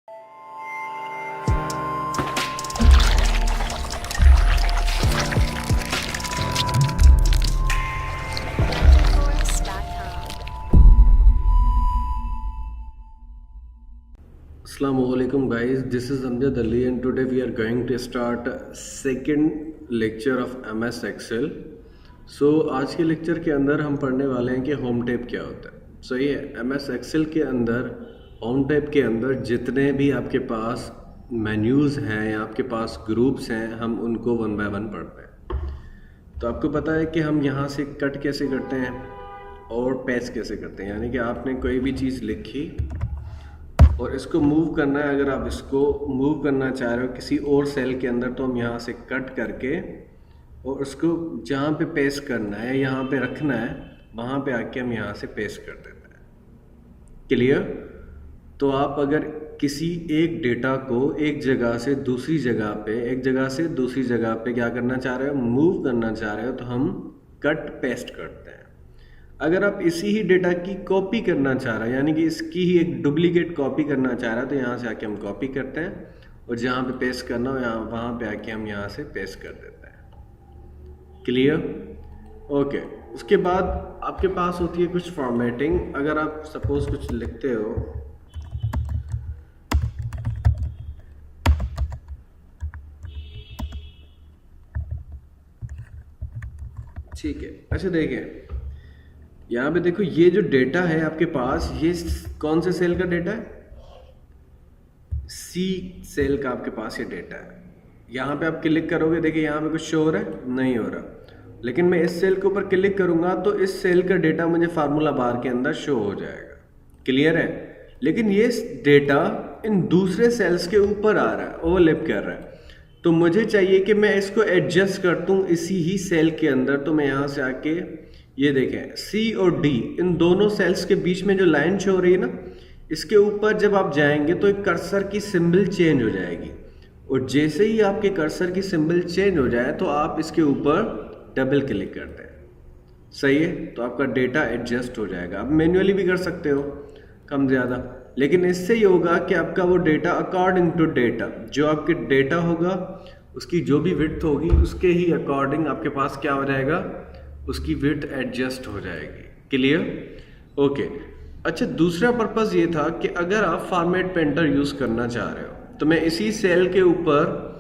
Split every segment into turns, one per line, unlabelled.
Assalamualaikum guys, this is Amjad Ali and today we are going to start second lecture of MS Excel. So आज के lecture के अंदर हम पढ़ने वाले हैं कि होम टैब क्या होता है। सही है, MS Excel के अंदर होम टैब के अंदर जितने भी आपके पास मेन्यूज़ हैं या आपके पास ग्रुप्स हैं, हम उनको वन बाय वन पढ़ते हैं। तो आपको पता है कि हम यहाँ से कट कैसे करते हैं और पेस्ट कैसे करते हैं, यानी कि आपने कोई भी चीज़ लिखी और इसको मूव करना है। अगर आप इसको मूव करना चाह रहे हो किसी और सेल के अंदर, तो हम यहाँ से कट करके और उसको जहाँ पे पेस्ट करना है, यहाँ पे रखना है, वहाँ पे आके हम यहाँ से पेस्ट कर देते हैं। क्लियर? तो आप अगर किसी एक डेटा को एक जगह से दूसरी जगह पे, एक जगह से दूसरी जगह पे क्या करना चाह रहे हो, मूव करना चाह रहे हो, तो हम कट पेस्ट करते हैं। अगर आप इसी ही डेटा की कॉपी करना चाह रहे हैं, यानी कि इसकी ही एक डुप्लीकेट कॉपी करना चाह रहा है, तो यहाँ से आके हम कॉपी करते हैं और जहाँ पे पेस्ट करना हो यहाँ वहाँ पे आके हम यहाँ से पेस्ट कर देते हैं। क्लियर? ओके। उसके बाद आपके पास होती है कुछ फॉर्मेटिंग। अगर आप सपोज कुछ लिखते हो, ठीक है, अच्छा देखिए यहाँ पे देखो, ये जो डेटा है आपके पास, ये कौन से सेल का डेटा है? सी सेल का आपके पास ये डेटा है। यहाँ पे आप क्लिक करोगे, देखिए यहाँ पे कुछ शो हो रहा है, नहीं हो रहा। लेकिन मैं इस सेल के ऊपर क्लिक करूँगा तो इस सेल का डेटा मुझे फार्मूला बार के अंदर शो हो जाएगा। क्लियर है? लेकिन ये डेटा इन दूसरे सेल्स के ऊपर आ रहा है, ओवरलैप कर रहा है। तो मुझे चाहिए कि मैं इसको एडजस्ट कर दूँ इसी ही सेल के अंदर। तो मैं यहाँ से आके ये देखें, सी और डी, इन दोनों सेल्स के बीच में जो लाइन शो हो रही है ना, इसके ऊपर जब आप जाएंगे तो एक कर्सर की सिंबल चेंज हो जाएगी। और जैसे ही आपके कर्सर की सिंबल चेंज हो जाए तो आप इसके ऊपर डबल क्लिक करते हैं। सही है? तो आपका डेटा एडजस्ट हो जाएगा। आप मैन्युअली भी कर सकते हो कम ज़्यादा, लेकिन इससे ये होगा कि आपका वो डेटा अकॉर्डिंग टू डेटा, जो आपके डेटा होगा उसकी जो भी विड्थ होगी उसके ही अकॉर्डिंग आपके पास क्या हो जाएगा, उसकी विड्थ एडजस्ट हो जाएगी। क्लियर? ओके। अच्छा, दूसरा पर्पस ये था कि अगर आप फॉर्मेट पेंटर यूज़ करना चाह रहे हो तो मैं इसी सेल के ऊपर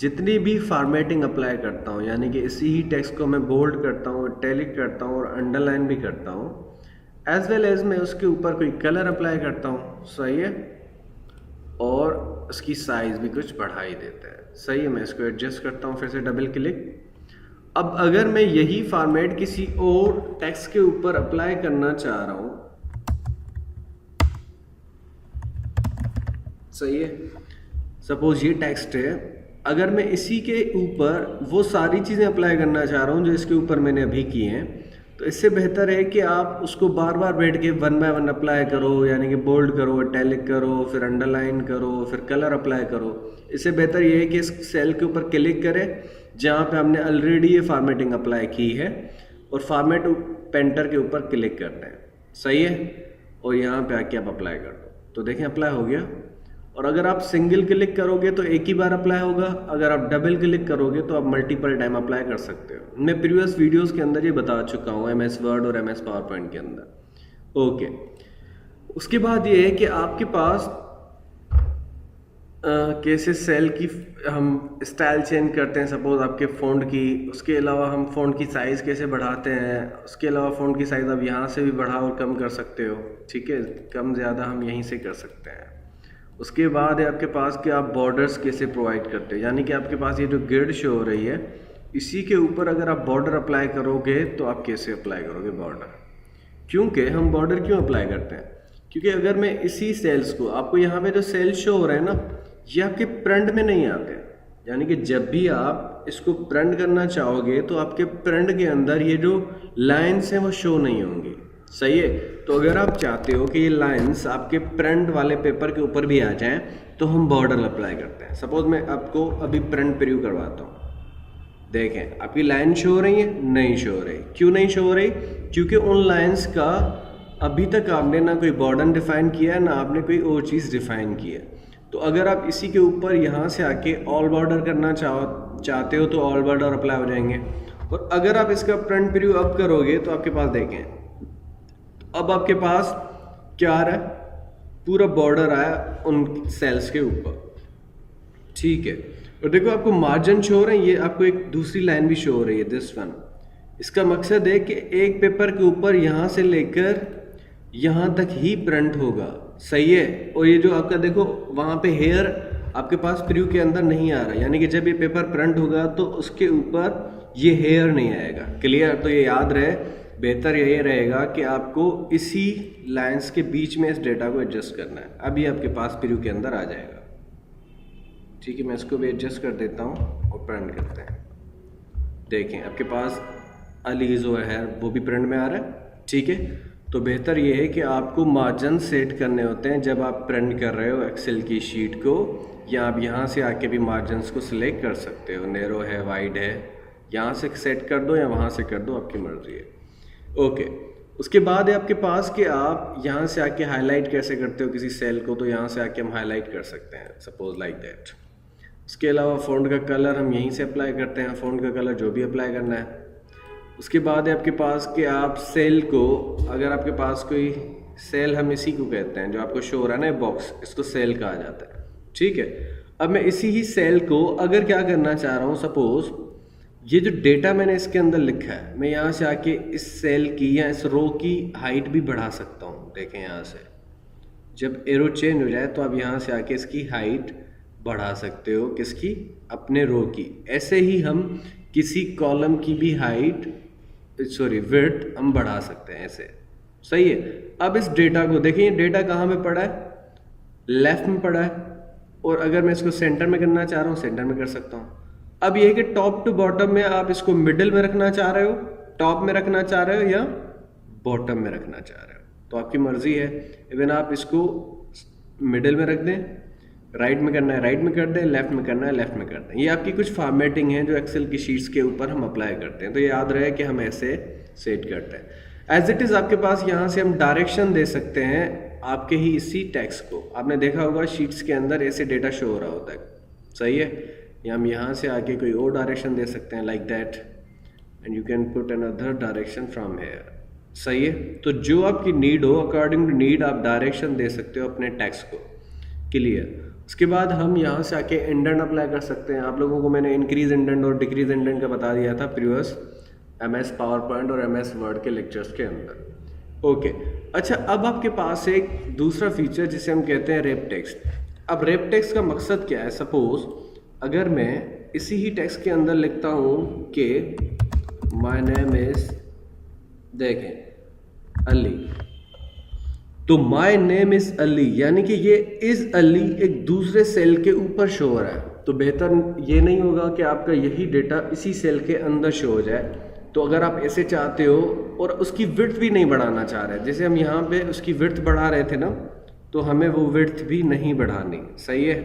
जितनी भी फॉर्मेटिंग अप्लाई करता हूँ, यानी कि इसी ही टेक्स्ट को मैं बोल्ड करता हूँ, इटैलिक करता हूँ और अंडरलाइन भी करता हूँ, एज वेल एज मैं उसके ऊपर कोई कलर अप्लाई करता हूँ। सही है? और उसकी साइज़ भी कुछ बढ़ा ही देता है। सही है? मैं इसको एडजस्ट करता हूँ, फिर से डबल क्लिक। अब अगर मैं यही फॉर्मेट किसी और टेक्स्ट के ऊपर अप्लाई करना चाह रहा हूं, सही है, सपोज ये टेक्स्ट है, अगर मैं इसी के ऊपर वो सारी चीज़ें अप्लाई करना चाह रहा हूं जो इसके ऊपर मैंने अभी की हैं, तो इससे बेहतर है कि आप उसको बार बार बैठ के वन बाय वन अप्लाई करो, यानी कि बोल्ड करो, इटैलिक करो, फिर अंडरलाइन करो, फिर कलर अप्लाई करो। इससे बेहतर ये है कि इस सेल के ऊपर क्लिक करें जहाँ पे हमने ऑलरेडी ये फॉर्मेटिंग अप्लाई की है और फॉर्मेट पेंटर के ऊपर क्लिक करते हैं। सही है? और यहाँ पे आके आप अप्लाई कर दो, तो देखें अप्लाई हो गया। और अगर आप सिंगल क्लिक करोगे तो एक ही बार अप्लाई होगा, अगर आप डबल क्लिक करोगे तो आप मल्टीपल टाइम अप्लाई कर सकते हो। मैं प्रीवियस वीडियोस के अंदर ये बता चुका हूँ, MS वर्ड और MS पावर पॉइंट के अंदर। ओके। उसके बाद ये है कि आपके पास कैसे सेल की हम स्टाइल चेंज करते हैं, सपोज आपके फ़ॉन्ट की। उसके अलावा हम फ़ॉन्ट की साइज़ कैसे बढ़ाते हैं, उसके अलावा फ़ॉन्ट की साइज़ आप यहाँ से भी बढ़ा और कम कर सकते हो। ठीक है? कम ज़्यादा हम यहीं से कर सकते हैं। उसके बाद है आपके पास कि आप बॉर्डर्स कैसे प्रोवाइड करते हैं, यानी कि आपके पास ये जो ग्रिड शो हो रही है, इसी के ऊपर अगर आप बॉर्डर अप्लाई करोगे तो आप कैसे अप्लाई करोगे बॉर्डर। क्योंकि हम बॉर्डर क्यों अप्लाई करते हैं, क्योंकि अगर मैं इसी सेल्स को, आपको यहाँ पे जो सेल शो हो रहे हैं ना, ये आपके प्रिंट में नहीं आते, यानी कि जब भी आप इसको प्रिंट करना चाहोगे तो आपके प्रिंट के अंदर ये जो लाइन्स हैं वो शो नहीं होंगी। सही है? तो अगर आप चाहते हो कि ये लाइन्स आपके प्रिंट वाले पेपर के ऊपर भी आ जाएं तो हम बॉर्डर अप्लाई करते हैं। सपोज मैं आपको अभी प्रिंट प्रीव्यू करवाता हूँ, देखें आपकी लाइन शो हो रही है, नहीं शो हो रही। क्यों नहीं शो हो रही? क्योंकि उन लाइन्स का अभी तक आपने ना कोई बॉर्डर डिफाइन किया है, ना आपने कोई और चीज़ डिफाइन की है। तो अगर आप इसी के ऊपर यहाँ से आके ऑल बॉर्डर करना चाहते हो तो ऑल बॉर्डर अप्लाई हो जाएंगे। और अगर आप इसका फ्रंट प्रीव्यू अप करोगे तो आपके पास देखें, अब आपके पास क्या आ रहा है, पूरा बॉर्डर आया उन सेल्स के ऊपर, ठीक है। और देखो आपको मार्जिन शो हो रहे हैं, ये आपको एक दूसरी लाइन भी शो हो रही है, दिस वन। इसका मकसद है कि एक पेपर के ऊपर यहाँ से लेकर यहाँ तक ही प्रिंट होगा, सही है। और ये जो आपका देखो वहाँ पे हेयर आपके पास प्रीव्यू के अंदर नहीं आ रहा, यानी कि जब ये पेपर प्रिंट होगा तो उसके ऊपर ये हेयर नहीं आएगा, क्लियर। तो ये याद रहे, बेहतर यही रहेगा कि आपको इसी लाइंस के बीच में इस डेटा को एडजस्ट करना है। अभी आपके पास प्रीव्यू के अंदर आ जाएगा, ठीक है। मैं इसको भी एडजस्ट कर देता हूँ और प्रिंट करते हैं। देखें आपके पास अली जो है वो भी प्रिंट में आ रहा है, ठीक है। तो बेहतर ये है कि आपको मार्जिन सेट करने होते हैं जब आप प्रिंट कर रहे हो एक्सेल की शीट को, या आप यहाँ से आके भी मार्जिन्स को सिलेक्ट कर सकते हो, नैरो है, वाइड है, यहाँ से सेट कर दो या वहाँ से कर दो, आपकी मर्जी है, ओके। उसके बाद है आपके पास कि आप यहाँ से आके हाईलाइट कैसे करते हो किसी सेल को, तो यहाँ से आके हम हाईलाइट कर सकते हैं, सपोज लाइक दैट। उसके अलावा फ़ॉन्ट का कलर हम यहीं से अप्लाई करते हैं, फ़ॉन्ट का कलर जो भी अप्लाई करना है। उसके बाद है आपके पास कि आप सेल को, अगर आपके पास कोई सेल, हम इसी को कहते हैं जो आपको शो हो रहा है ना बॉक्स, इसको सेल कहा जाता है, ठीक है। अब मैं इसी ही सेल को अगर क्या करना चाह रहा हूँ, सपोज ये जो डेटा मैंने इसके अंदर लिखा है, मैं यहाँ से आके इस सेल की या इस रो की हाइट भी बढ़ा सकता हूँ। देखें यहाँ से जब एरो चेंज हो जाए तो आप यहाँ से आके इसकी हाइट बढ़ा सकते हो, किसकी, अपने रो की। ऐसे ही हम किसी कॉलम की भी हाइट, सॉरी विड्थ हम बढ़ा सकते हैं ऐसे, सही है। अब इस डेटा को देखिए, डेटा कहाँ में पड़ा है, लेफ्ट में पड़ा है। और अगर मैं इसको सेंटर में करना चाह रहा हूँ, सेंटर में कर सकता हूँ। अब ये है कि टॉप टू बॉटम में आप इसको मिडिल में रखना चाह रहे हो, टॉप में रखना चाह रहे हो, या बॉटम में रखना चाह रहे हो, तो आपकी मर्जी है। इवन आप इसको मिडिल में रख दें, राइट में करना है राइट में कर दें, लेफ्ट में करना है लेफ्ट में कर दें। ये आपकी कुछ फॉर्मेटिंग है जो एक्सेल की शीट्स के ऊपर हम अप्लाई करते हैं, तो ये याद रहे कि हम ऐसे सेट करते हैं। एज इट इज़ आपके पास यहाँ से हम डायरेक्शन दे सकते हैं आपके ही इसी टेक्स्ट को। आपने देखा होगा शीट्स के अंदर ऐसे डेटा शो हो रहा होता है, सही है। या हम यहाँ से आके कोई और डायरेक्शन दे सकते हैं, like that, and you can put another direction from here, सही है। तो जो आपकी नीड हो, अकॉर्डिंग टू नीड आप डायरेक्शन दे सकते हो अपने टेक्स्ट को, क्लियर। उसके बाद हम यहाँ से आके इंडेंट अप्लाई कर सकते हैं। आप लोगों को मैंने इंक्रीज इंडेंट और डिक्रीज इंडेंट का बता दिया था प्रीवियस MS पावर पॉइंट और MS वर्ड के लेक्चर्स के अंदर, ओके। अच्छा, अब आपके पास एक दूसरा फीचर जिसे हम कहते हैं रेप टेक्स्ट। अब रेप टेक्स्ट का मकसद क्या है, सपोज अगर मैं इसी ही टेक्स्ट के अंदर लिखता हूँ कि माय नेम इज, देखें, अली, तो माय नेम इज अली, यानी कि ये इज अली एक दूसरे सेल के ऊपर शो हो रहा है। तो बेहतर ये नहीं होगा कि आपका यही डेटा इसी सेल के अंदर शो हो जाए। तो अगर आप ऐसे चाहते हो और उसकी विड्थ भी नहीं बढ़ाना चाह रहे, जैसे हम यहाँ पे उसकी विड्थ बढ़ा रहे थे ना, तो हमें वो विड्थ भी नहीं बढ़ानी, सही है,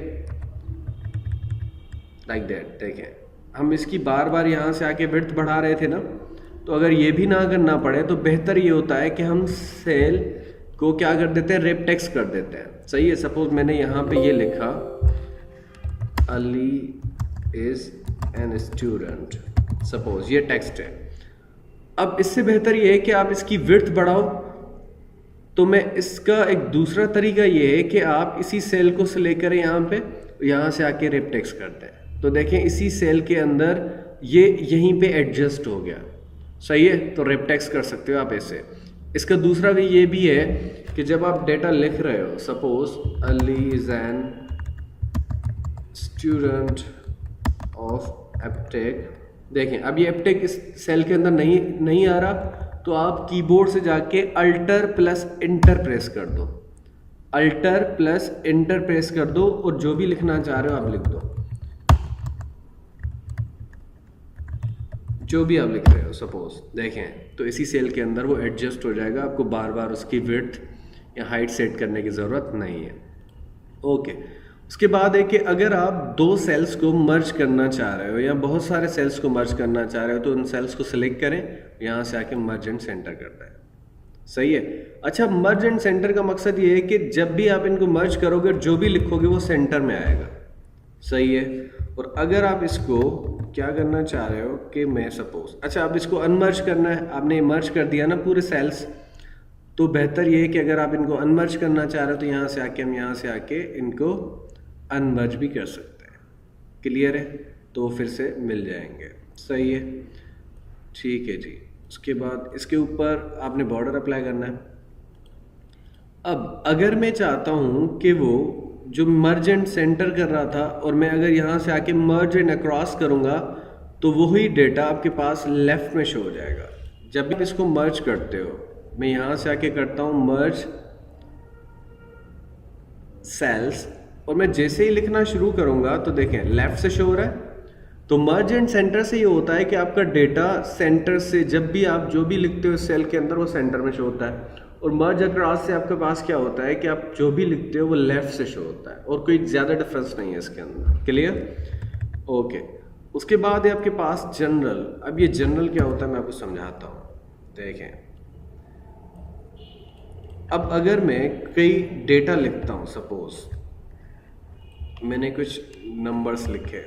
लाइक दैट। देखें, हम इसकी बार बार यहाँ से आके विड्थ बढ़ा रहे थे ना, तो अगर ये भी ना करना पड़े तो बेहतर ये होता है कि हम सेल को क्या कर देते हैं, रेप टेक्स्ट कर देते हैं, सही है। सपोज मैंने यहाँ पे ये लिखा, Ali is an student, suppose ये टेक्स्ट है। अब इससे बेहतर ये है कि आप इसकी विड्थ बढ़ाओ। तो मैं इसका एक दूसरा तरीका ये है कि आप इसी सेल को सिलेक्ट करें यहाँ पे, यहाँ से आके रेप टेक्स्ट करते हैं। तो देखें इसी सेल के अंदर ये यहीं पे एडजस्ट हो गया, सही है। तो रेप टेक्स्ट कर सकते हो आप ऐसे। इसका दूसरा वे ये भी है कि जब आप डेटा लिख रहे हो, suppose Ali is an student of Aptech, देखें अब ये एप्टेक इस सेल के अंदर नहीं आ रहा, तो आप कीबोर्ड से जाके अल्टर प्लस इंटर प्रेस कर दो, अल्टर प्लस इंटर प्रेस कर दो और जो भी लिखना चाह रहे हो आप लिख दो, जो भी आप लिख रहे हो सपोज। देखें तो इसी सेल के अंदर वो एडजस्ट हो जाएगा, आपको बार बार उसकी विड्थ या हाइट सेट करने की ज़रूरत नहीं है, ओके। उसके बाद है कि अगर आप दो सेल्स को मर्ज करना चाह रहे हो या बहुत सारे सेल्स को मर्ज करना चाह रहे हो, तो उन सेल्स को सिलेक्ट करें, यहाँ से आके मर्ज एंड सेंटर करता है, सही है। अच्छा, मर्ज एंड सेंटर का मकसद ये है कि जब भी आप इनको मर्ज करोगे जो भी लिखोगे वो सेंटर में आएगा। सही है। और अगर आप इसको क्या करना चाह रहे हो कि मैं सपोज, अच्छा आप इसको अनमर्ज करना है, आपने मर्ज कर दिया ना पूरे सेल्स, तो बेहतर ये है कि अगर आप इनको अनमर्ज करना चाह रहे हो तो यहाँ से आके हम यहाँ से आके इनको अनमर्ज भी कर सकते हैं। क्लियर है? तो फिर से मिल जाएंगे। सही है, ठीक है जी। उसके बाद इसके ऊपर आपने बॉर्डर अप्लाई करना है। अब अगर मैं चाहता हूं कि वो जो मर्ज एंड सेंटर कर रहा था और मैं अगर यहां से आके मर्ज एंड अक्रॉस करूंगा तो वही डेटा आपके पास लेफ्ट में शो हो जाएगा। जब भी आप इसको मर्ज करते हो, मैं यहां से आके करता हूं मर्ज सेल्स, और मैं जैसे ही लिखना शुरू करूंगा तो देखें लेफ्ट से शो हो रहा है। तो मर्ज एंड सेंटर से ये होता है कि आपका डेटा सेंटर से, जब भी आप जो भी लिखते हो सेल के अंदर वो सेंटर में शो होता है, और मर्ज अक्रॉस से आपके पास क्या होता है कि आप जो भी लिखते हो वो लेफ्ट से शो होता है, और कोई ज़्यादा डिफरेंस नहीं है इसके अंदर। क्लियर? ओके। उसके बाद है आपके पास जनरल। अब ये जनरल क्या होता है मैं आपको समझाता हूँ। देखें, अब अगर मैं कोई डेटा लिखता हूँ, सपोज मैंने कुछ नंबर्स लिखे,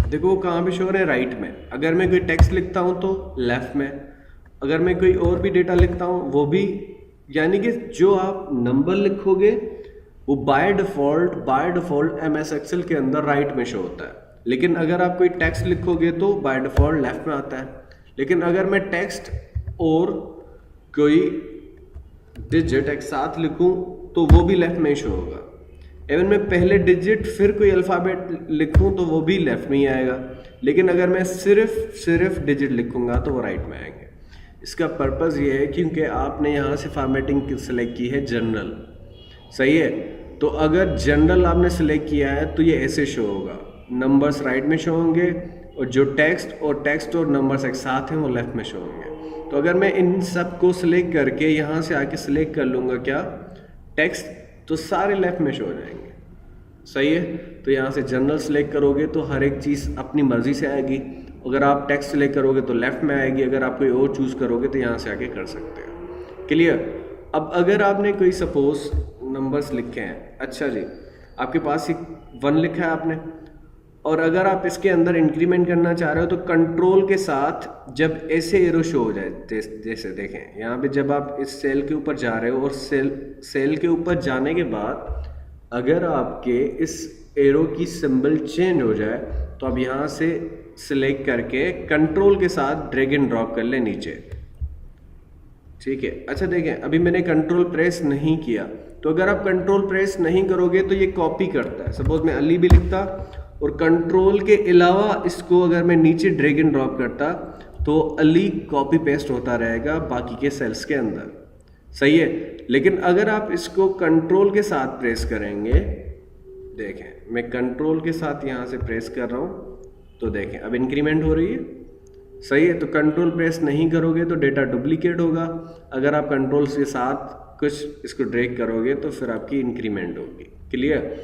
देखो वो कहाँ पे शो हो रहे हैं? राइट में। अगर मैं कोई टेक्स्ट लिखता हूँ तो लेफ्ट में। अगर मैं कोई और भी डेटा लिखता हूँ वो भी, यानी कि जो आप नंबर लिखोगे वो बाय डिफॉल्ट एमएस एक्सेल के अंदर राइट में शो होता है। लेकिन अगर आप कोई टेक्स्ट लिखोगे तो बाय डिफॉल्ट लेफ्ट में आता है। लेकिन अगर मैं टेक्स्ट और कोई डिजिट एक साथ लिखूं तो वो भी लेफ्ट में ही शो होगा। इवन मैं पहले डिजिट फिर कोई अल्फ़ाबेट लिखूं तो वो भी लेफ्ट में ही आएगा। लेकिन अगर मैं सिर्फ डिजिट लिखूंगा तो वो राइट में आएंगे। इसका पर्पज़ ये है क्योंकि आपने यहाँ से फॉर्मेटिंग सेलेक्ट की है जनरल। सही है। तो अगर जनरल आपने सेलेक्ट किया है तो ये ऐसे शो होगा, नंबर्स राइट में शो होंगे और जो टेक्स्ट और नंबर्स एक साथ हैं वो लेफ्ट में शो होंगे। तो अगर मैं इन सब को सिलेक्ट करके यहाँ से आके सिलेक्ट कर लूँगा क्या, टेक्स्ट, तो सारे लेफ्ट में शो हो जाएंगे। सही है। तो यहाँ से जनरल सेलेक्ट करोगे तो हर एक चीज़ अपनी मर्जी से आएगी। अगर आप टेक्स्ट सेलेक्ट करोगे तो लेफ्ट में आएगी, अगर आप कोई और चूज़ करोगे तो यहाँ से आके कर सकते हो। क्लियर? अब अगर आपने कोई सपोज नंबर्स लिखे हैं, अच्छा जी आपके पास एक 1 लिखा है आपने, और अगर आप इसके अंदर इंक्रीमेंट करना चाह रहे हो तो कंट्रोल के साथ जब ऐसे एरो शो हो जाए, जैसे देखें यहाँ पे जब आप इस सेल के ऊपर जा रहे हो और सेल के ऊपर जाने के बाद अगर आपके इस एरो की सिंबल चेंज हो जाए तो आप यहाँ से सिलेक्ट करके कंट्रोल के साथ ड्रैग एंड ड्रॉप कर ले नीचे। ठीक है। अच्छा देखें, अभी मैंने कंट्रोल प्रेस नहीं किया, तो अगर आप कंट्रोल प्रेस नहीं करोगे तो ये कॉपी करता है। सपोज मैं अली भी लिखता और कंट्रोल के अलावा इसको अगर मैं नीचे ड्रैग एंड ड्रॉप करता तो अली कॉपी पेस्ट होता रहेगा बाकी के सेल्स के अंदर। सही है। लेकिन अगर आप इसको कंट्रोल के साथ प्रेस करेंगे, देखें मैं कंट्रोल के साथ यहाँ से प्रेस कर रहा हूँ तो देखें अब इंक्रीमेंट हो रही है। सही है। तो कंट्रोल प्रेस नहीं करोगे तो डेटा डुप्लीकेट होगा। अगर आप कंट्रोल के साथ कुछ इसको ड्रैग करोगे तो फिर आपकी इंक्रीमेंट होगी। क्लियर?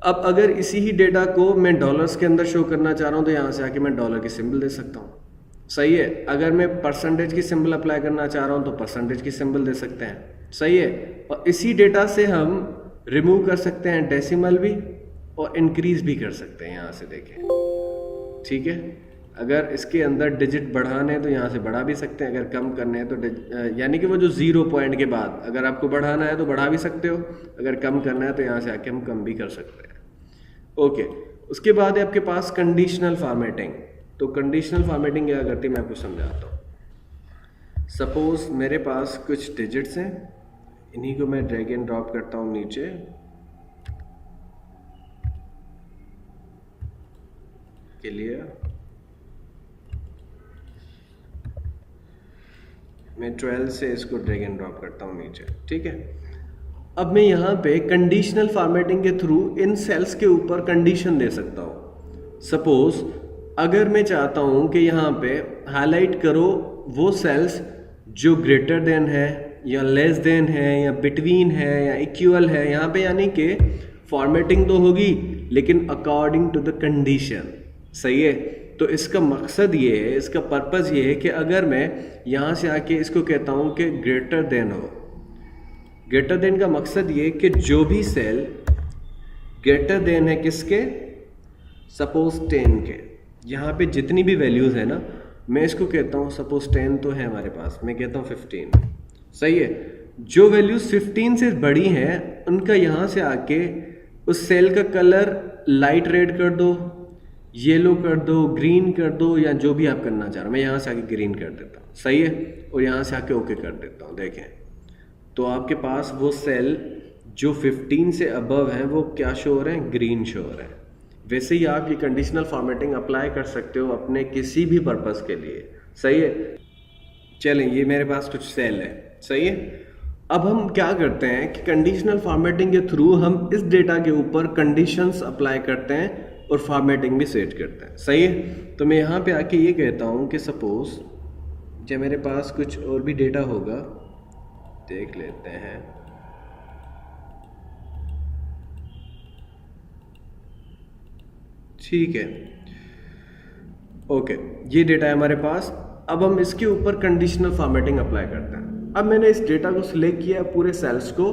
अब अगर इसी ही डेटा को मैं डॉलर्स के अंदर शो करना चाह रहा हूँ तो यहाँ से आके मैं डॉलर की सिंबल दे सकता हूँ। सही है। अगर मैं परसेंटेज की सिंबल अप्लाई करना चाह रहा हूँ तो परसेंटेज की सिंबल दे सकते हैं। सही है। और इसी डेटा से हम रिमूव कर सकते हैं डेसिमल भी और इंक्रीज भी कर सकते हैं। यहाँ से देखें, ठीक है। अगर इसके अंदर डिजिट बढ़ाने हैं तो यहाँ से बढ़ा भी सकते हैं, अगर कम करने हैं तो यानी कि वो जो 0 पॉइंट के बाद अगर आपको बढ़ाना है तो बढ़ा भी सकते हो, अगर कम करना है तो यहाँ से आके हम कम भी कर सकते हैं। ओके। उसके बाद है आपके पास कंडीशनल फॉर्मेटिंग। तो कंडीशनल फॉर्मेटिंग क्या करती है मैं आपको समझाता हूँ। सपोज मेरे पास कुछ डिजिट्स हैं, इन्हीं को मैं ड्रैग एंड ड्रॉप करता हूँ नीचे। क्लियर? मैं 12 से इसको ड्रैग एंड ड्रॉप करता हूँ नीचे। ठीक है। अब मैं यहाँ पे कंडीशनल फॉर्मेटिंग के थ्रू इन सेल्स के ऊपर कंडीशन दे सकता हूँ। सपोज अगर मैं चाहता हूँ कि यहाँ पे हाईलाइट करो वो सेल्स जो ग्रेटर देन है या लेस देन है या बिटवीन है या इक्वल है, यहाँ पे यानी कि फॉर्मेटिंग तो होगी लेकिन अकॉर्डिंग टू द कंडीशन। सही है। तो इसका मकसद ये है, इसका पर्पज़ ये है कि अगर मैं यहाँ से आके इसको कहता हूँ कि ग्रेटर देन हो, ग्रेटर देन का मकसद ये कि जो भी सेल ग्रेटर देन है किसके, सपोज 10 के, यहाँ पे जितनी भी वैल्यूज़ है ना, मैं इसको कहता हूँ सपोज 10 तो है हमारे पास, मैं कहता हूँ 15, सही है। जो वैल्यूज़ 15 से बड़ी हैं उनका यहाँ से आके उस सेल का कलर लाइट रेड कर दो, येलो कर दो, ग्रीन कर दो, या जो भी आप करना चाह रहे हो। मैं यहाँ से आके ग्रीन कर देता हूँ, सही है, और यहाँ से आके ओके कर देता हूँ। देखें तो आपके पास वो सेल जो 15 से अबव हैं वो क्या शो हो रहे हैं, ग्रीन शो हो रहे हैं। वैसे ही आप ये कंडीशनल फॉर्मेटिंग अप्लाई कर सकते हो अपने किसी भी पर्पज़ के लिए, सही है। चलें, ये मेरे पास कुछ सेल है, सही है। अब हम क्या करते हैं कि कंडीशनल फॉर्मेटिंग के थ्रू हम इस डेटा के ऊपर कंडीशंस अप्लाई करते हैं और फॉर्मेटिंग भी सेट करते हैं, सही है। तो मैं यहाँ पे आके ये कहता हूँ कि सपोज जब मेरे पास कुछ और भी डेटा होगा, देख लेते हैं। ठीक है, ओके, ये डेटा है हमारे पास। अब हम इसके ऊपर कंडीशनल फॉर्मेटिंग अप्लाई करते हैं। अब मैंने इस डेटा को सिलेक्ट किया, पूरे सेल्स को,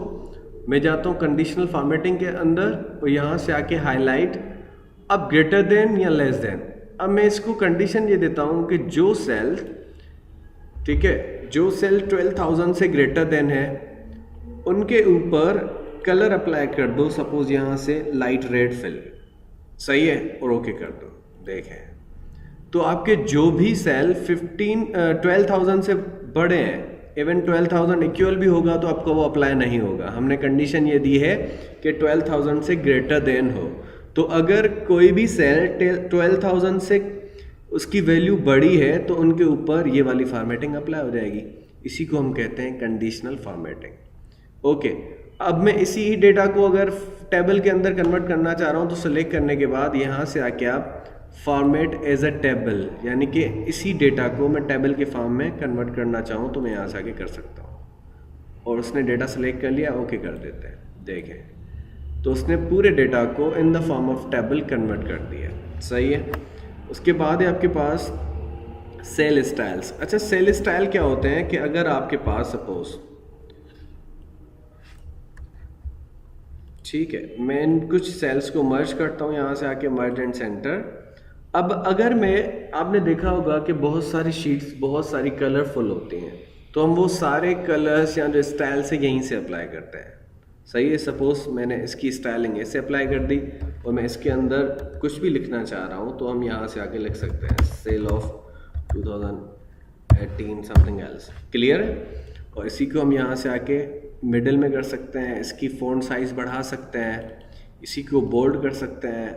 मैं जाता हूँ कंडीशनल फॉर्मेटिंग के अंदर और यहाँ से आके हाईलाइट, अब ग्रेटर देन या लेस देन। अब मैं इसको कंडीशन ये देता हूँ कि जो सेल, ठीक है, जो सेल 12,000 से ग्रेटर देन है उनके ऊपर कलर अप्लाई कर दो, सपोज यहाँ से लाइट रेड फिल, सही है, और ओके कर दो। देखें तो आपके जो भी सेल 12,000 से बड़े हैं, इवन 12,000 इक्वल भी होगा तो आपको वो अप्लाई नहीं होगा। हमने कंडीशन ये दी है कि 12,000 से ग्रेटर देन हो। तो अगर कोई भी सेल 12,000 से उसकी वैल्यू बड़ी है तो उनके ऊपर ये वाली फॉर्मेटिंग अप्लाई हो जाएगी। इसी को हम कहते हैं कंडीशनल फॉर्मेटिंग। ओके, अब मैं इसी ही डेटा को अगर टेबल के अंदर कन्वर्ट करना चाह रहा हूँ तो सेलेक्ट करने के बाद यहाँ से आके आप फॉर्मेट एज अ टेबल, यानी कि इसी डेटा को मैं टेबल के फॉर्म में कन्वर्ट करना चाहूँ तो मैं यहाँ से आके कर सकता हूँ। और उसने डेटा सेलेक्ट कर लिया, ओके कर देते हैं। देखें तो उसने पूरे डेटा को in the form of table convert कर दिया, सही है। उसके बाद है आपके पास सेल स्टाइल्स। अच्छा, सेल स्टाइल क्या होते हैं कि अगर आपके पास सपोज, ठीक है, मैं इन कुछ सेल्स को मर्ज करता हूँ, यहाँ से आके मर्ज एंड सेंटर। अब अगर मैं, आपने देखा होगा कि बहुत सारी शीट्स बहुत सारी कलरफुल होती हैं, तो हम वो सारे कलर्स या जो स्टाइल से यहीं से अप्लाई करते हैं, सही है। सपोज मैंने इसकी स्टाइलिंग ऐसे अप्लाई कर दी और मैं इसके अंदर कुछ भी लिखना चाह रहा हूँ तो हम यहाँ से आके लिख सकते हैं cell of 2018 something else, clear है। और इसी को हम यहाँ से आके मिडिल में कर सकते हैं, इसकी फ़ॉन्ट साइज़ बढ़ा सकते हैं, इसी को बोल्ड कर सकते हैं,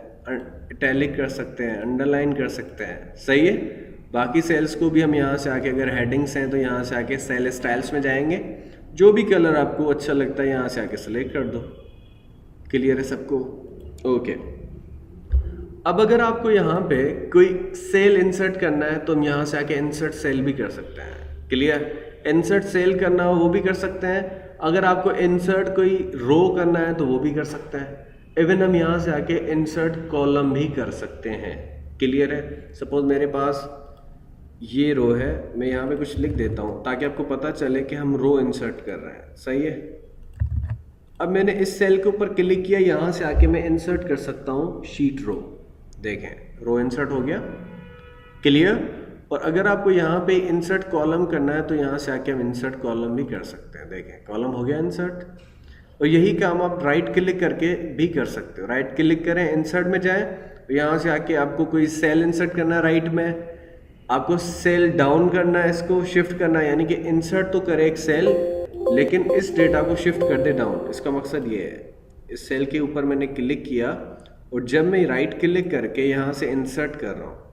इटैलिक कर सकते हैं, अंडरलाइन कर सकते हैं, सही है। बाकी सेल्स को भी हम यहाँ से आके, अगर हेडिंग्स हैं तो यहाँ से आके सेल स्टाइल्स में जाएंगे, जो भी कलर आपको अच्छा लगता है यहाँ से आके सेलेक्ट कर दो, क्लियर है सबको, ओके। अब अगर आपको यहाँ पे कोई सेल इंसर्ट करना है तो हम यहाँ से आके इंसर्ट सेल भी कर सकते हैं, क्लियर। इंसर्ट सेल करना हो वो भी कर सकते हैं, अगर आपको इंसर्ट कोई रो करना है तो वो भी कर सकते हैं। इवन हम यहाँ से आके इंसर्ट कॉलम भी कर सकते हैं, क्लियर है। सपोज मेरे पास ये रो है, मैं यहाँ पे कुछ लिख देता हूँ ताकि आपको पता चले कि हम रो इंसर्ट कर रहे हैं, सही है। अब मैंने इस सेल के ऊपर क्लिक किया, यहाँ से आके मैं इंसर्ट कर सकता हूँ शीट रो, देखें रो इंसर्ट हो गया, क्लियर। और अगर आपको यहाँ पे इंसर्ट कॉलम करना है तो यहाँ से आके हम इंसर्ट कॉलम भी कर सकते हैं, देखें कॉलम हो गया इंसर्ट। और यही काम आप राइट क्लिक करके भी कर सकते हो, राइट क्लिक करें, इंसर्ट में जाएं, यहाँ से आके आपको कोई सेल इंसर्ट करना है, राइट में आपको सेल डाउन करना है, इसको शिफ्ट करना है, यानी कि इंसर्ट तो करे एक सेल लेकिन इस डेटा को शिफ्ट कर दे डाउन। इसका मकसद ये है, इस सेल के ऊपर मैंने क्लिक किया और जब मैं राइट क्लिक करके यहाँ से इंसर्ट कर रहा हूँ,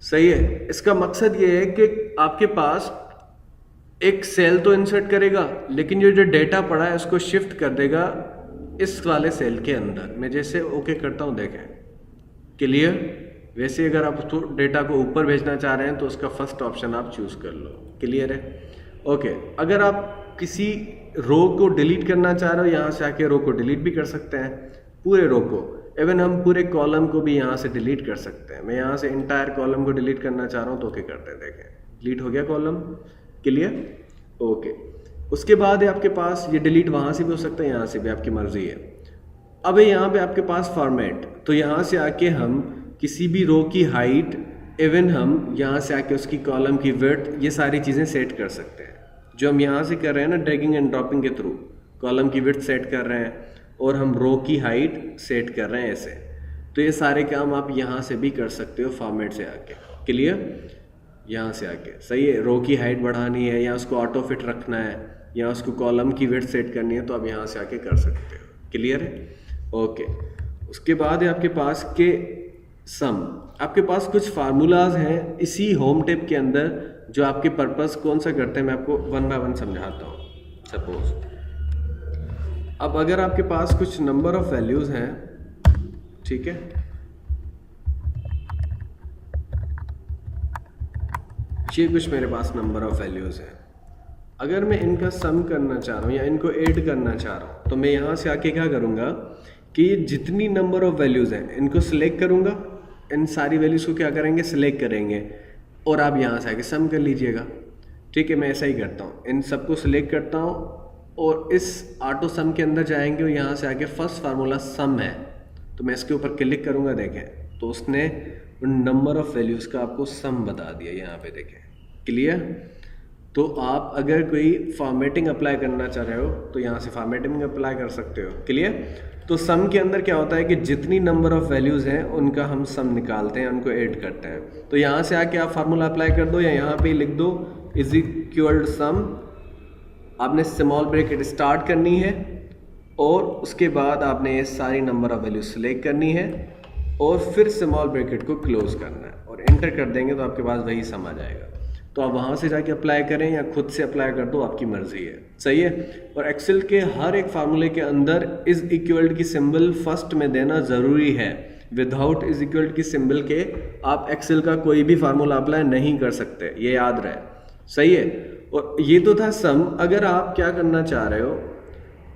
सही है। इसका मकसद ये है कि आपके पास एक सेल तो इंसर्ट करेगा लेकिन ये जो डेटा पड़ा है उसको शिफ्ट कर देगा इस वाले सेल के अंदर। मैं जैसे ओके करता हूँ, देखें क्लियर। वैसे अगर आप डेटा को ऊपर भेजना चाह रहे हैं तो उसका फर्स्ट ऑप्शन आप चूज कर लो, क्लियर है, ओके। अगर आप किसी रो को डिलीट करना चाह रहे हो, यहाँ से आके रो को डिलीट भी कर सकते हैं। पूरे रो को, इवन हम पूरे कॉलम को भी यहाँ से डिलीट कर सकते हैं। मैं यहाँ से इंटायर कॉलम को डिलीट करना चाह रहा हूँ तो ओके करते हैं, देखें डिलीट हो गया कॉलम, क्लियर, ओके। उसके बाद है आपके पास ये डिलीट वहाँ से भी हो सकता है, यहाँ से भी, आपकी मर्जी है। अब है यहाँ पे आपके पास फॉर्मेट, तो यहाँ से आके हम किसी भी रो की हाइट, इवन हम यहाँ से आके उसकी कॉलम की विड्थ, ये सारी चीज़ें सेट कर सकते हैं जो हम यहाँ से कर रहे हैं ना, ड्रैगिंग एंड ड्रॉपिंग के थ्रू। कॉलम की विड्थ सेट कर रहे हैं और हम रो की हाइट सेट कर रहे हैं ऐसे। तो ये सारे काम आप यहाँ से भी कर सकते हो फॉर्मेट से आके, क्लियर, यहाँ से आके, सही है। रो की हाइट बढ़ानी है या उसको ऑटो फिट रखना है या उसको कॉलम की विड्थ सेट करनी है तो आप यहाँ से आके कर सकते हो, क्लियर है, ओके। उसके बाद है आपके पास के सम, आपके पास कुछ फार्मूलाज हैं इसी होम टिप के अंदर जो आपके पर्पस कौन सा करते हैं, मैं आपको वन बाय वन समझाता हूँ। सपोज अब अगर आपके पास कुछ नंबर ऑफ वैल्यूज हैं, ठीक है, ये कुछ मेरे पास नंबर ऑफ वैल्यूज हैं, अगर मैं इनका सम करना चाह रहा हूँ या इनको ऐड करना चाह रहा हूँ तो मैं यहाँ से आके क्या करूँगा कि जितनी नंबर ऑफ वैल्यूज़ हैं इनको सिलेक्ट करूँगा, इन सारी वैल्यूज़ को क्या करेंगे, सिलेक्ट करेंगे और आप यहाँ से आके सम कर लीजिएगा, ठीक है। मैं ऐसा ही करता हूँ, इन सबको सिलेक्ट करता हूँ और इस ऑटो सम के अंदर जाएंगे और यहाँ से आके फर्स्ट फार्मूला सम है तो मैं इसके ऊपर क्लिक करूँगा, देखें तो उसने उन नंबर ऑफ वैल्यूज़ का आपको सम बता दिया यहाँ पे, देखें, क्लियर। तो आप अगर कोई फॉर्मेटिंग अप्लाई करना चाह रहे हो तो यहाँ से फॉर्मेटिंग अप्लाई कर सकते हो, क्लियर। तो सम के अंदर क्या होता है कि जितनी नंबर ऑफ वैल्यूज़ हैं उनका हम सम निकालते हैं, उनको ऐड करते हैं। तो यहाँ से आके आप फार्मूला अप्लाई कर दो या यहाँ पे लिख दो इज इक्वल सम, आपने स्मॉल ब्रैकेट स्टार्ट करनी है और उसके बाद आपने ये सारी नंबर ऑफ वैल्यूज सेलेक्ट करनी है और फिर स्मॉल ब्रैकेट को क्लोज करना है और एंटर कर देंगे तो आपके पास वही सम आ जाएगा। तो आप वहाँ से जाके अप्लाई करें या खुद से अप्लाई कर दो, आपकी मर्जी है, सही है। और एक्सेल के हर एक फार्मूले के अंदर इज इक्वल्ड की सिंबल फर्स्ट में देना ज़रूरी है। विदाउट इज इक्वल्ड की सिंबल के आप एक्सेल का कोई भी फार्मूला अप्लाई नहीं कर सकते, ये याद रहे, सही है। और ये तो था सम। अगर आप क्या करना चाह रहे हो,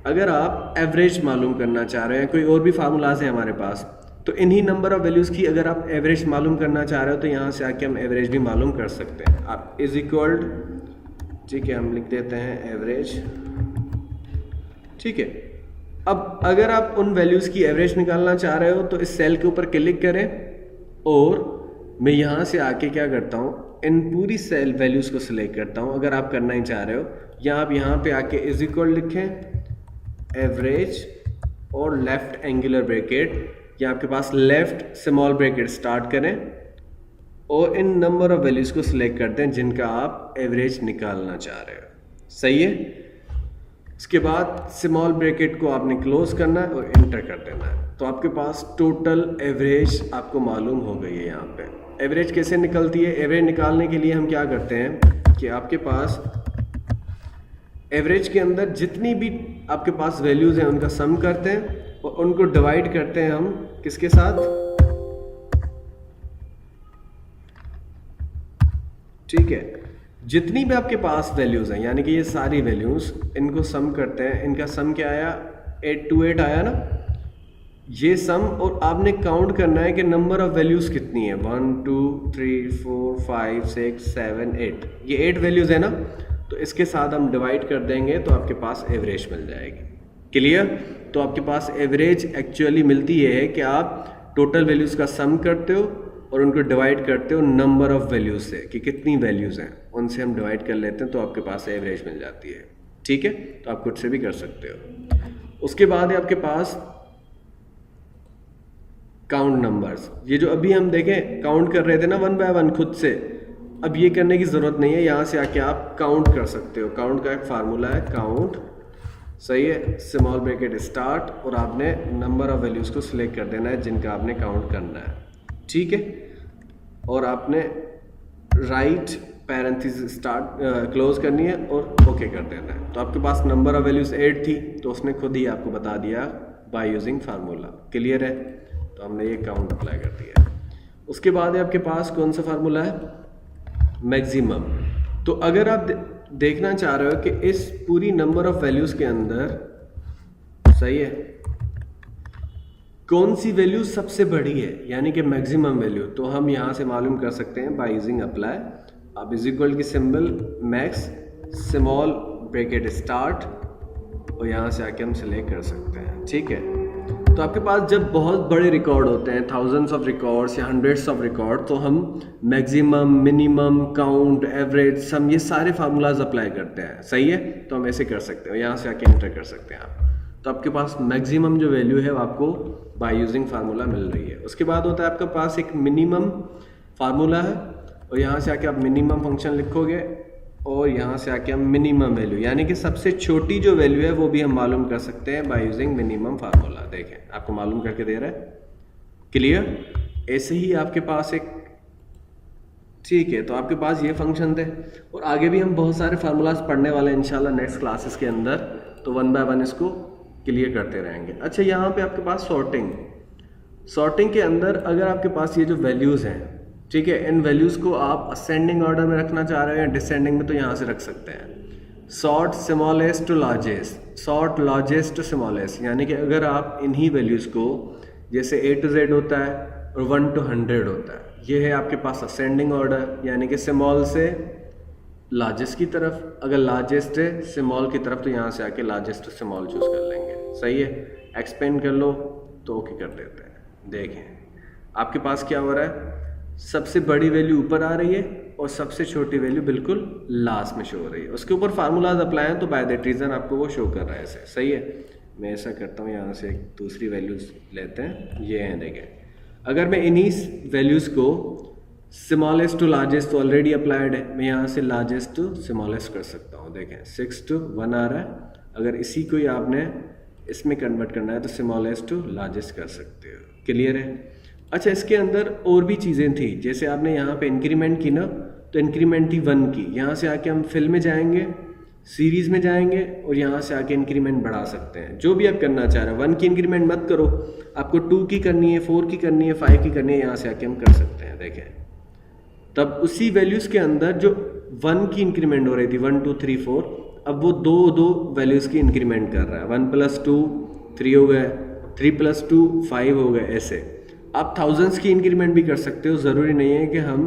अगर आप एवरेज मालूम करना चाह रहे हैं, कोई और भी फार्मूलाज हैं हमारे पास, तो इन्हीं नंबर ऑफ वैल्यूज़ की अगर आप एवरेज मालूम करना चाह रहे हो तो यहाँ से आके हम एवरेज भी मालूम कर सकते हैं। आप इज इक्वल्ड, ठीक है, हम लिख देते हैं एवरेज, ठीक है। अब अगर आप उन वैल्यूज़ की एवरेज निकालना चाह रहे हो तो इस सेल के ऊपर क्लिक करें और मैं यहाँ से आके क्या करता हूँ, इन पूरी सेल वैल्यूज़ को सिलेक्ट करता हूँ। अगर आप करना ही चाह रहे हो या आप यहाँ पे आके इज इक्वल लिखें एवरेज और लेफ्ट एंगुलर ब्रैकेट, या आपके पास लेफ्ट स्मॉल ब्रैकेट स्टार्ट करें और इन नंबर ऑफ वैल्यूज़ को सिलेक्ट करते हैं जिनका आप एवरेज निकालना चाह रहे हो, सही है। इसके बाद स्मॉल ब्रैकेट को आपने क्लोज करना है और एंटर कर देना है तो आपके पास टोटल एवरेज आपको मालूम हो गई है। यहाँ पे एवरेज कैसे निकलती है, एवरेज निकालने के लिए हम क्या करते हैं कि आपके पास एवरेज के अंदर जितनी भी आपके पास वैल्यूज़ हैं उनका सम करते हैं और उनको डिवाइड करते हैं हम किसके साथ, ठीक है। जितनी भी आपके पास वैल्यूज़ हैं, यानी कि ये सारी वैल्यूज़, इनको सम करते हैं। इनका सम क्या आया, 828 आया ना, ये सम। और आपने काउंट करना है कि नंबर ऑफ वैल्यूज़ कितनी है, 1 2 3 4 5 6 7 8, ये 8 वैल्यूज़ है ना, तो इसके साथ हम डिवाइड कर देंगे तो आपके पास एवरेज मिल जाएगी, क्लियर। तो आपके पास एवरेज एक्चुअली मिलती है कि आप टोटल वैल्यूज़ का सम करते हो और उनको डिवाइड करते हो नंबर ऑफ वैल्यूज़ से कि कितनी वैल्यूज़ हैं, उनसे हम डिवाइड कर लेते हैं तो आपके पास एवरेज मिल जाती है, ठीक है। तो आप खुद से भी कर सकते हो। उसके बाद है आपके पास काउंट नंबर्स। ये जो अभी हम देखें काउंट कर रहे थे ना वन बाय वन खुद से, अब ये करने की ज़रूरत नहीं है। यहाँ से आके आप काउंट कर सकते हो। काउंट का एक फार्मूला है काउंट, सही है, स्मॉल ब्रैकेट स्टार्ट और आपने नंबर ऑफ वैल्यूज़ को सिलेक्ट कर देना है जिनका आपने काउंट करना है, ठीक है। और आपने राइट पैरेंथेसिस स्टार्ट क्लोज करनी है और ओके कर देना है। तो आपके पास नंबर ऑफ वैल्यूज़ 8 थी तो उसने खुद ही आपको बता दिया बाय यूजिंग फार्मूला, क्लियर है। तो हमने ये काउंट अप्लाई कर दिया। उसके बाद है आपके पास कौन सा फार्मूला है, मैक्सिमम। तो अगर आप देखना चाह रहे हो कि इस पूरी नंबर ऑफ वैल्यूज़ के अंदर, सही है, कौन सी वैल्यू सबसे बड़ी है यानी कि मैक्सिमम वैल्यू, तो हम यहाँ से मालूम कर सकते हैं बाय यूजिंग अप्लाई। अब इज इक्वल की symbol max small bracket start और यहाँ से आके हम सिलेक्ट कर सकते हैं। ठीक है, तो आपके पास जब बहुत बड़े रिकॉर्ड होते हैं, थाउजेंड्स ऑफ रिकॉर्ड्स या हंड्रेड्स ऑफ रिकॉर्ड, तो हम मैक्सिमम, मिनिमम, काउंट, एवरेज, सम, ये सारे फार्मूलाज अप्लाई करते हैं। सही है, तो हम ऐसे कर सकते हैं, यहाँ से आके एंटर कर सकते हैं आप। तो आपके पास मैक्सिमम जो वैल्यू है वो आपको बाय यूजिंग फार्मूला मिल रही है। उसके बाद होता है आपके पास एक मिनिमम फार्मूला है और यहाँ से आके आप मिनिमम फंक्शन लिखोगे और यहाँ से आके हम मिनिमम वैल्यू यानी कि सबसे छोटी जो वैल्यू है वो भी हम मालूम कर सकते हैं बाय यूजिंग मिनिमम फार्मूला। देखें आपको मालूम करके दे रहा है, क्लियर। ऐसे ही आपके पास एक, ठीक है, तो आपके पास ये फंक्शन थे और आगे भी हम बहुत सारे फार्मूलाज पढ़ने वाले हैं इंशाल्लाह नेक्स्ट क्लासेस के अंदर, तो वन बाय वन इसको क्लियर करते रहेंगे। अच्छा, यहाँ पे आपके पास सॉर्टिंग के अंदर अगर आपके पास ये जो वैल्यूज़ हैं, ठीक है, इन वैल्यूज़ को आप असेंडिंग ऑर्डर में रखना चाह रहे हैं या डिसेंडिंग में, तो यहाँ से रख सकते हैं। Sort smallest to largest, sort largest to smallest, यानी कि अगर आप इन्हीं वैल्यूज़ को, जैसे A to Z होता है और 1 to 100 होता है, ये है आपके पास असेंडिंग ऑर्डर, यानी कि स्मॉल से लार्जेस्ट की तरफ। अगर लार्जेस्ट है स्मॉल की तरफ तो यहाँ से आके लार्जेस्ट टू स्मॉल चूज कर लेंगे। सही है, एक्सपेंड कर लो तो ओके कर देते हैं। देखें आपके पास क्या हो रहा है, सबसे बड़ी वैल्यू ऊपर आ रही है और सबसे छोटी वैल्यू बिल्कुल लास्ट में शो हो रही है। उसके ऊपर फार्मूलाज अप्लाई हैं तो बाय दैट रीजन आपको वो शो कर रहा है ऐसे। सही है, मैं ऐसा करता हूँ, यहाँ से दूसरी वैल्यूज लेते हैं, ये हैं। देखें अगर मैं इन्हीं वैल्यूज़ को स्मॉलेस्ट टू लार्जेस्ट तो ऑलरेडी अप्लाइड है, मैं यहाँ से लार्जेस्ट टू स्मॉलेस्ट कर सकता हूँ। देखें 6 to 1 आ रहा है, अगर इसी को ही आपने इसमें कन्वर्ट करना है तो स्मॉलेस्ट टू लार्जेस्ट कर सकते हो। क्लियर है। अच्छा, इसके अंदर और भी चीज़ें थी, जैसे आपने यहाँ पे इंक्रीमेंट की ना, तो इंक्रीमेंट थी 1 की, यहाँ से आके हम फिल में जाएंगे, सीरीज़ में जाएंगे और यहाँ से आके इंक्रीमेंट बढ़ा सकते हैं, जो भी आप करना चाह रहे हैं। 1 की इंक्रीमेंट मत करो, आपको 2 की करनी है, 4 की करनी है, 5 की करनी है, यहाँ से आके हम कर सकते हैं। देखें तब उसी वैल्यूज़ के अंदर जो 1 की इंक्रीमेंट हो रही थी, 1 2 3 4, अब वो दो वैल्यूज़ की इंक्रीमेंट कर रहा है। 1 + 2 3 हो गए, 3 + 2 5 हो गए। ऐसे आप थाउजेंड्स की इंक्रीमेंट भी कर सकते हो, ज़रूरी नहीं है कि हम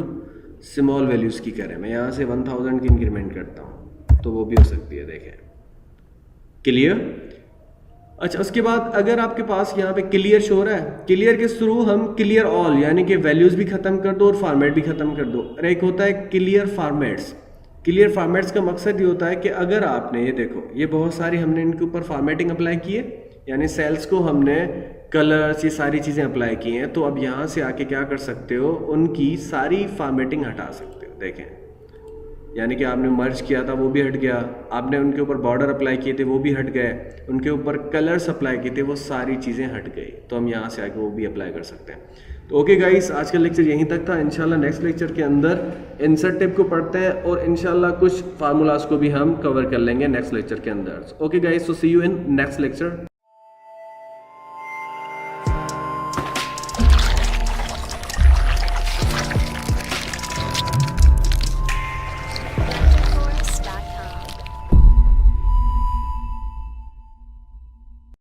स्मॉल वैल्यूज़ की करें। मैं यहाँ से 1000 की इंक्रीमेंट करता हूँ तो वो भी हो सकती है। देखें क्लियर। अच्छा, उसके बाद अगर आपके पास यहाँ पे क्लियर शो रहा है, क्लियर के थ्रू हम क्लियर ऑल यानी कि वैल्यूज़ भी ख़त्म कर दो और फॉर्मेट भी ख़त्म कर दो। और एक होता है क्लियर फॉर्मेट्स। क्लियर फॉर्मेट्स का मकसद ये होता है कि अगर आपने, ये देखो, ये बहुत सारी हमने इनके ऊपर फॉर्मेटिंग अप्लाई की है, यानी सेल्स को हमने कलर्स, ये सारी चीज़ें अप्लाई की हैं, तो अब यहाँ से आके क्या कर सकते हो, उनकी सारी फॉर्मेटिंग हटा सकते हो। देखें यानी कि आपने मर्ज किया था वो भी हट गया, आपने उनके ऊपर बॉर्डर अप्लाई किए थे वो भी हट गए, उनके ऊपर कलर्स अप्लाई किए थे वो सारी चीज़ें हट गई, तो हम यहाँ से आके वो भी अप्लाई कर सकते हैं। तो ओके गाइस, आज का लेक्चर यहीं तक था। इंशाल्लाह नेक्स्ट लेक्चर के अंदर इंसर्ट टिप को पढ़ते हैं और इंशाल्लाह कुछ फार्मूलाज को भी हम कवर कर लेंगे नेक्स्ट लेक्चर के अंदर। Okay guys, so see you in next lecture.